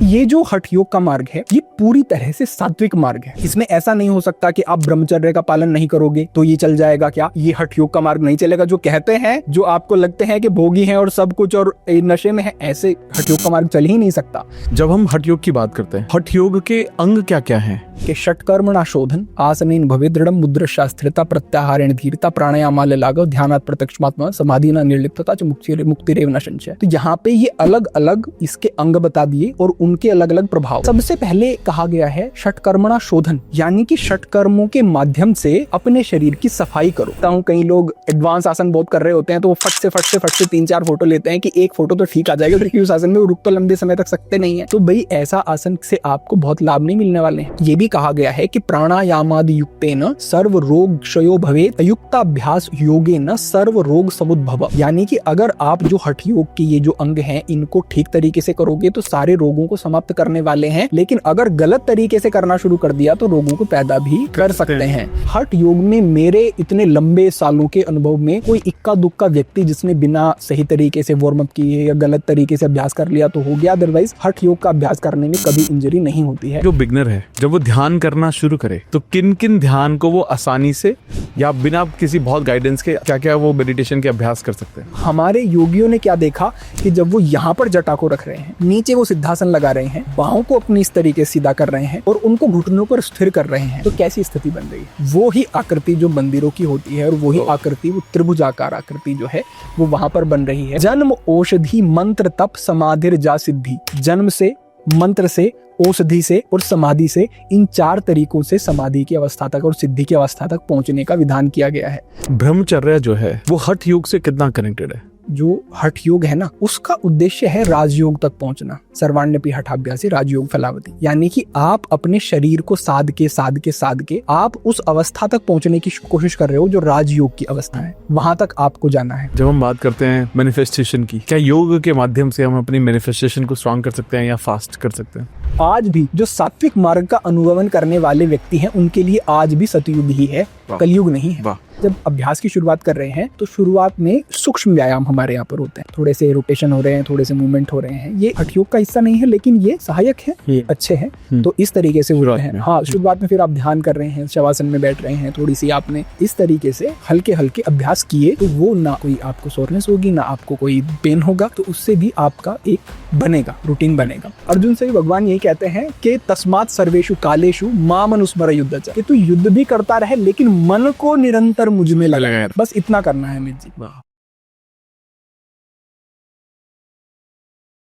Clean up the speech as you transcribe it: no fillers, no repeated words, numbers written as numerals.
ये जो हठ योग का मार्ग है ये पूरी तरह से सात्विक मार्ग है। इसमें ऐसा नहीं हो सकता कि आप ब्रह्मचर्य का पालन नहीं करोगे तो ये चल जाएगा। क्या ये हठ योग का मार्ग नहीं चलेगा? जो कहते हैं, जो आपको लगते हैं कि भोगी हैं और सब कुछ और नशे में है, ऐसे हठ योग का मार्ग चल ही नहीं सकता। जब हम हठ योग की बात करते हैं, हठ योग के अंग क्या क्या हैं? कि षट्कर्मणा शोधन, आसनेन भवे दृढ़ं मुद्रा स्थिरता, प्रत्याहारेण धीरता, प्राणायामाल लाघव, ध्यानात् प्रत्यक्षमात्मा, समाधिना निर्लिप्तता च मुक्तिरेव न संशय। तो यहाँ पे ये अलग अलग इसके अंग बता दिए और उनके अलग अलग प्रभाव। सबसे पहले कहा गया है षट्कर्मणा शोधन, यानी कि षट्कर्मों के माध्यम से अपने शरीर की सफाई करो। कई लोग एडवांस आसन बहुत कर रहे होते हैं तो वो फट से 3-4 फोटो लेते हैं कि एक फोटो तो ठीक आ जाएगा, फिर उस आसन में रुक तो लंबे समय तक सकते नहीं है। तो भाई ऐसा आसन से आपको बहुत लाभ नहीं मिलने वाले हैं। ये भी कहा गया है कि प्राणायामादि युक्तेन सर्व रोग क्षयो भवेत्, युक्ताभ्यास योगेन सर्व रोग समुद्भव। यानी कि अगर आप जो हठ योग के ये जो अंग हैं इनको ठीक तरीके से करोगे तो सारे रोगों को समाप्त करने वाले हैं, लेकिन अगर गलत तरीके से करना शुरू कर दिया तो रोगों को पैदा भी कर सकते हैं। हठ योग में मेरे इतने लंबे सालों के अनुभव में कोई इक्का दुक्का व्यक्ति जिसने बिना सही तरीके से वार्म अप किए या गलत तरीके से अभ्यास कर लिया तो हो गया, अदरवाइज हठ योग का अभ्यास करने में कभी इंजरी नहीं होती है। जो बिगनर है जब वो ध्यान करना शुरू करे तो किन किन ध्यान को वो आसानी से या बिना किसी बहुत गाइडेंस के क्या क्या वो मेडिटेशन के अभ्यास कर सकते हैं? हमारे योगियों ने क्या देखा कि जब वो यहाँ पर जटा को रख रहे हैं, नीचे वो सिद्धासन लगा रहे हैं, बाहों को अपनी इस तरीके सीधा कर रहे हैं और उनको घुटनों पर स्थिर कर रहे हैं, तो कैसी स्थिति बन रही है? वो ही आकृति जो मंदिरों की होती है और वही आकृति, वो त्रिभुजाकार आकृति जो है वो वहां पर बन रही है। जन्म औषधि मंत्र तप समाधिर जा सिद्धि। जन्म से, मंत्र से, औषधि से और समाधि से, इन 4 तरीकों से समाधि की अवस्था तक और सिद्धि की अवस्था तक पहुंचने का विधान किया गया है। ब्रह्मचर्य जो है वो हठ योग से कितना कनेक्टेड है? जो हठ योग है ना, उसका उद्देश्य है राजयोग तक पहुंचना। सर्वाण्यपि हठाभ्यासी राजयोग फलावती, यानी कि आप अपने शरीर को साध के आप उस अवस्था तक पहुंचने की कोशिश कर रहे हो जो राजयोग की अवस्था है, वहां तक आपको जाना है। जब हम बात करते हैं मैनिफेस्टेशन की, क्या योग के माध्यम से हम अपनी मैनिफेस्टेशन को स्ट्रॉन्ग कर सकते हैं या फास्ट कर सकते हैं? आज भी जो सात्विक मार्ग का अनुगमन करने वाले व्यक्ति हैं उनके लिए आज भी सतयुग ही है, कलयुग नहीं है। जब अभ्यास की शुरुआत कर रहे हैं तो शुरुआत में सूक्ष्म व्यायाम हमारे यहाँ पर होते हैं, थोड़े से रोटेशन हो रहे हैं, थोड़े से मूवमेंट हो रहे हैं। ये हठ योग का हिस्सा नहीं है लेकिन ये सहायक है, ये अच्छे हैं। तो इस तरीके से होते हैं। हाँ, शुरुआत में फिर आप ध्यान कर रहे हैं, शवासन में बैठ रहे हैं, थोड़ी सी आपने इस तरीके से हल्के हल्के अभ्यास किए तो वो ना कोई आपको सोरनेस होगी ना आपको कोई पेन होगा, तो उससे भी आपका एक बनेगा, रूटीन बनेगा। अर्जुन से भी भगवान यही कहते हैं कि तस्मात् सर्वेषु कालेषु माम अनुस्मर युद्ध च, कि तू युद्ध भी करता रहे लेकिन मन को निरंतर मुझ में लगा। बस इतना करना है अमित जी।